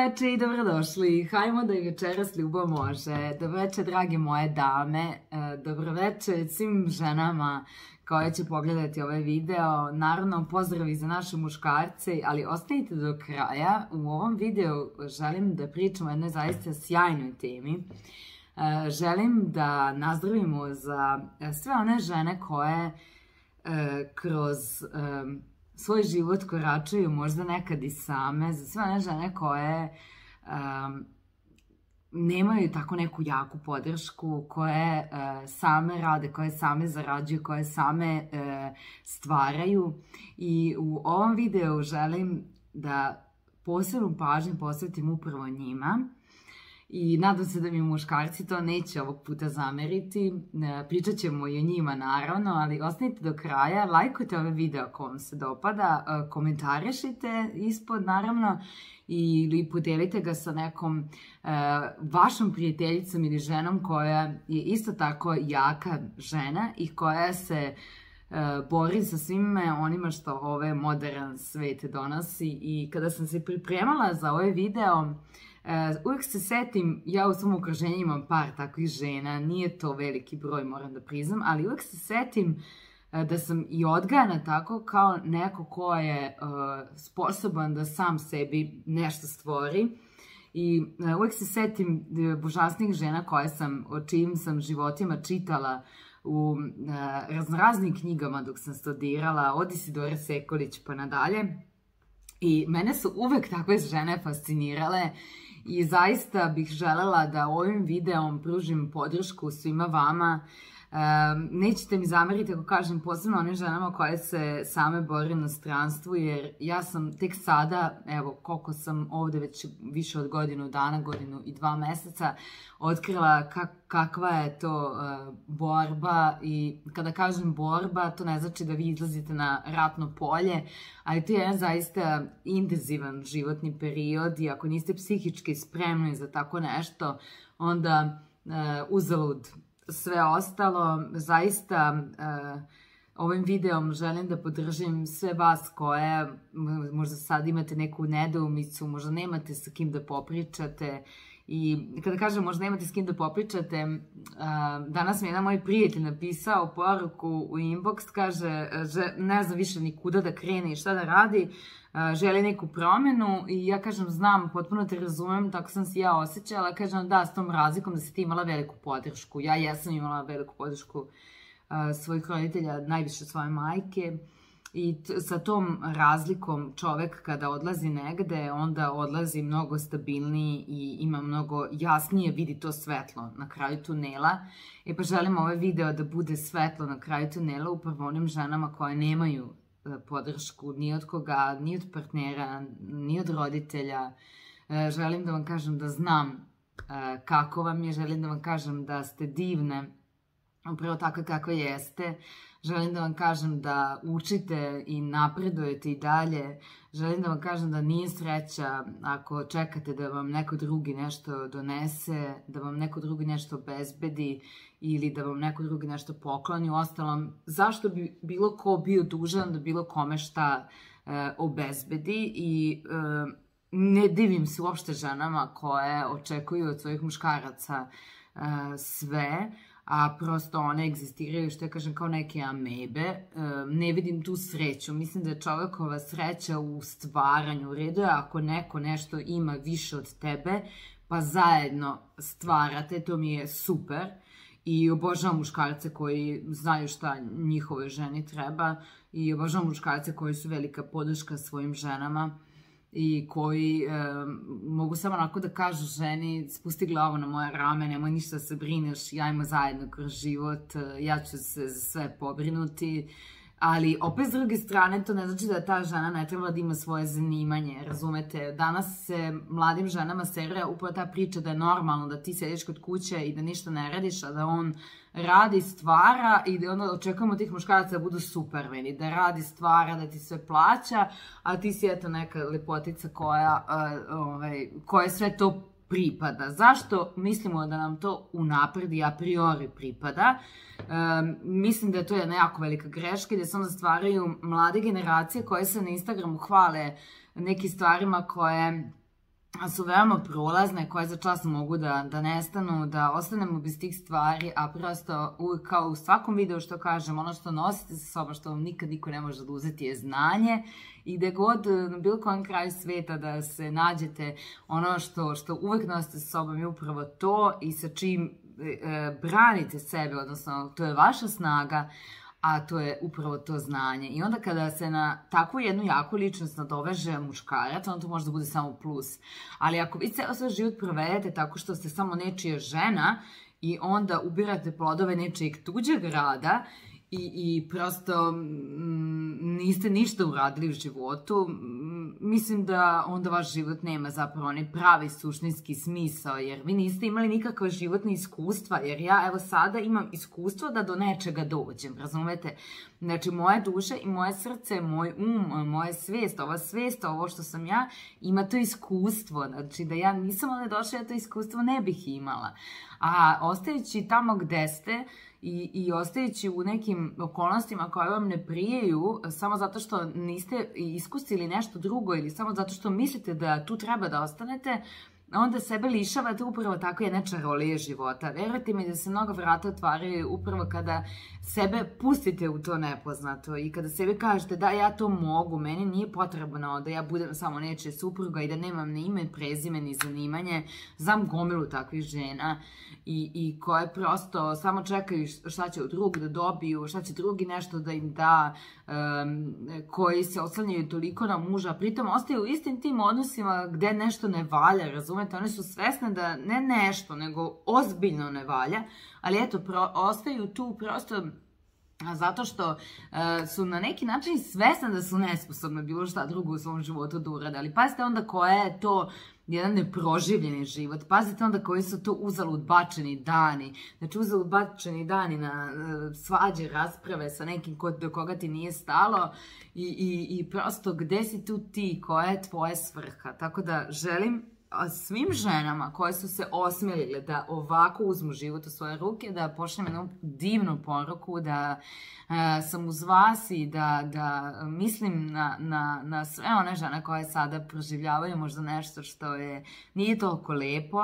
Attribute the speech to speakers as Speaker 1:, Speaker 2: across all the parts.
Speaker 1: veče i dobrodošli. Hajmo da i večeras ljubav može. Dobroveče, drage moje dame. Dobroveče svim ženama koje će pogledati ovaj video. Naravno, pozdravi za naše muškarce, ali ostanite do kraja. U ovom videu želim da pričam o jednoj zaista sjajnoj temi. Želim da nazdravimo za sve one žene koje kroz svoj život koračaju možda nekad i same, za sve one žene koje nemaju tako neku jaku podršku, koje same rade, koje same zarađuju, koje same stvaraju. I u ovom videu želim da posebnu pažnju posvetim upravo njima. I nadam se da mi muškarci to neće ovog puta zameriti. Pričat ćemo i o njima naravno, ali ostanite do kraja, lajkujte ovaj video ako vam se dopada, komentarišite ispod naravno ili podelite ga sa nekom vašom prijateljicom ili ženom koja je isto tako jaka žena i koja se bori sa svime onima što ovaj modern svet donosi. I kada sam se pripremala za ovaj video, uvijek se setim, ja u svom okruženju imam par takvih žena, nije to veliki broj, moram da priznam, ali uvijek se setim da sam i odgajana tako kao neko ko je sposoban da sam sebi nešto stvori. I uvijek se setim božanstvih žena o čijim sam životima čitala u raznoraznim knjigama dok sam studirala, od Isidore Sekulić pa nadalje. I mene su uvek takve žene fascinirale i zaista bih želela da ovim videom pružim podršku svima vama. Nećete mi zameriti ako kažem posebno onim ženama koje se same bore u inostranstvu, jer ja sam tek sada, evo koliko sam ovde već više od godinu dana, godinu i 2 meseca, otkrila kakva je to borba. I kada kažem borba, to ne znači da vi izlazite na ratno polje, ali to je jedan zaista intenzivan životni period i ako niste psihički spremni za tako nešto, onda uzalud sve ostalo. Zaista ovim videom želim da podržim sve vas koje možda sad imate neku nedoumicu, možda nemate sa kim da popričate. I kada kažem možda nemate s kim da popričate, danas mi je jedan moj prijatelj napisao poruku u inbox, kaže ne zna više ni kuda da krene i šta da radi, želi neku promjenu i ja kažem znam, potpuno te razumem, tako sam se ja osjećala, kažem da, s tom razlikom da si ti imala veliku podršku. Ja jesam imala veliku podršku svojih roditelja, najviše svoje majke. I sa tom razlikom čovek kada odlazi negde, onda odlazi mnogo stabilniji i ima mnogo jasnije, vidi to svetlo na kraju tunela. Pa želim ovaj video da bude svetlo na kraju tunela upravo onim ženama koje nemaju podršku ni od koga, ni od partnera, ni od roditelja. Želim da vam kažem da znam kako vam je, želim da vam kažem da ste divne, upravo tako kakve jeste. Želim da vam kažem da učite i napredujete i dalje. Želim da vam kažem da nije sreća ako čekate da vam neko drugi nešto donese, da vam neko drugi nešto obezbedi ili da vam neko drugi nešto pokloni. Uostalom, zašto bi bilo ko bio dužan da bilo kome šta obezbedi? I ne divim se uopšte ženama koje očekuju od svojih muškaraca sve, a prosto one egzistiraju, što ja kažem, kao neke amebe. Ne vidim tu sreću. Mislim da je čovekova sreća u stvaranju. U redu je ako neko nešto ima više od tebe, pa zajedno stvarate, to mi je super. I obožavam muškarce koji znaju šta njihovoj ženi treba i obožavam muškarce koji su velika podrška svojim ženama i koji mogu samo onako da kažu ženi spusti glavu na moje rame, nemoj ništa da se brineš, jajmo zajedno kroz život, ja ću se za sve pobrinuti. Ali opet s druge strane to ne znači da ta žena ne treba da ima svoje zanimanje, razumete? Danas se mladim ženama servira upravo ta priča da je normalno da ti sediš kod kuće i da ništa ne radiš, a da on radi, stvara i da onda očekujemo tih muškaraca da budu supermeni, da radi, stvara, da ti sve plaća, a ti si eto neka lepotica koja sve to pripada. Zašto mislimo da nam to unapred i a priori pripada? Mislim da je to jedna jako velika greška i da se onda stvaraju mlade generacije koje se na Instagramu hvale nekim stvarima koje su veoma prolazne, koje za čas mogu da nestanu, da ostanemo bez tih stvari, a prosto uvijek kao u svakom videu što kažem, ono što nosite sa sobom, što vam nikad niko ne može da uzeti je znanje, i gde god na bilo kojem kraju sveta da se nađete, ono što uvijek nosite sa sobom je upravo to i sa čim branite sebe, odnosno to je vaša snaga, a to je upravo to znanje. I onda kada se na takvu jednu jaku ličnost nadoveže muškarac, onda to može da bude samo plus. Ali ako vi ceo svoj život provedete tako što ste samo nečija žena i onda ubirate plodove nečijeg tuđeg rada i prosto niste ništa uradili u životu, mislim da onda vaš život nema zapravo onaj pravi suštinski smisao, jer vi niste imali nikakve životne iskustva, jer ja evo sada imam iskustvo da do nečega dođem, razumete? Znači, moja duša i moje srce, moj moja svest, ovo što sam ja, ima to iskustvo. Znači, da ja nisam ovdje došla, ja to iskustvo ne bih imala. A ostajući tamo gde ste i ostajući u nekim okolnostima koje vam ne prijeju, samo zato što niste iskusili nešto drugo ili samo zato što mislite da tu treba da ostanete, onda sebe lišavate upravo tako jedne čarolije života. Verujte mi da se mnogo vrata otvaraju upravo kada sebe pustite u to nepoznato i kada sebi kažete da ja to mogu, meni nije potrebno da ja budem samo nečija supruga i da nemam ni ime, prezime, ni zanimanje. Znam gomilu takvih žena i koje prosto samo čekaju šta će od drugog da dobiju, šta će drugi nešto da im da, koji se oslanjaju toliko na muža, a pritom ostaju u istim tim odnosima gde nešto ne valja, razumete? One su svesne da ne nešto, nego ozbiljno ne valja, ali eto, ostaju tu prosto zato što su na neki način svesne da su nesposobne bilo šta drugo u svom životu da urade. Ali pazite onda koja je to jedan neproživljeni život. Pazite onda koji su to uzalud bačeni dani. Znači uzalud bačeni dani na svađe, rasprave sa nekim do koga ti nije stalo i prosto gde si tu ti, koja je tvoja svrha. Tako da želim svim ženama koje su se osmelile da ovako uzmu život u svoje ruke, da pošljem jednu divnu poruku, da sam uz vas i da mislim na sve one žene koje sada proživljavaju možda nešto što nije toliko lepo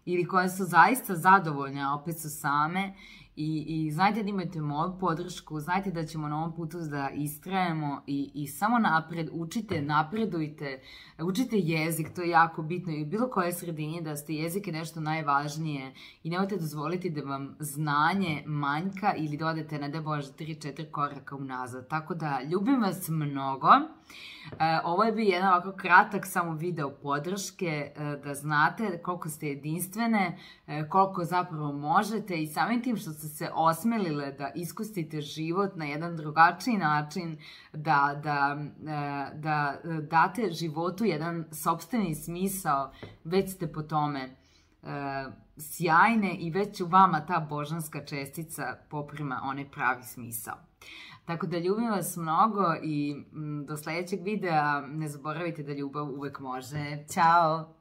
Speaker 1: ili koje su zaista zadovoljne, a opet su same. I znajte da imate moju podršku, znajte da ćemo na ovom putu da istrajemo i samo napred, učite, napredujte, učite jezik, to je jako bitno i u bilo koje sredini da ste jezik je nešto najvažnije i nemojte dozvoliti da vam znanje manjka ili da odete, ne daj Bože, 3-4 koraka unazad. Tako da, ljubim vas mnogo. Ovo je bio jedan ovako kratak samo video podrške da znate koliko ste jedinstvene, koliko zapravo možete i samim tim što ste se osmelile da iskusite život na jedan drugačiji način, da date životu jedan sopstveni smisao, već ste po tome sjajne i već u vama ta božanska čestica poprima onaj pravi smisao. Tako da ljubim vas mnogo i do sljedećeg videa ne zaboravite da ljubav uvek može. Ćao!